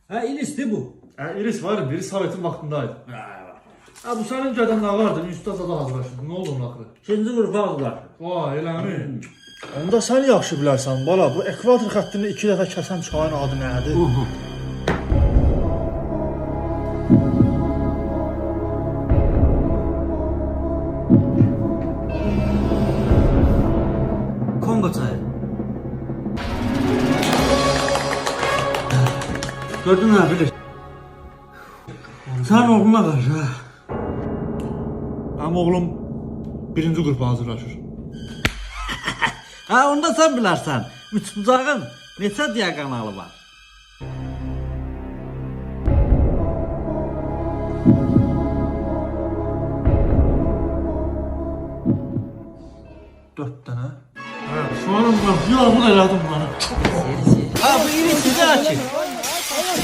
Ha ilisdi bu. İris var, biri Sovet'in vaxtındaydı. Bu sənin gədən nə vardı? Üstad da hazırlaşırdı. Nə oldu onun axırı? İkinci qrupa hazırlaşır. Vay, eləmi? Onda sən yaxşı bilərsən bala, bu ekvator xəttini 2 dəfə kəsən çayın adı nədir? Kongo çayı. Gördün mü bilir? Sen oğluna karşı ha. Ama oğlum birinci qrupa hazırlaşır. Ha onu da sen bilərsən. Üç bucağın neçə diaqonalı var? Dörd dənə. Sonra yox, bu da elədim bana. Ha bu irisi de açık.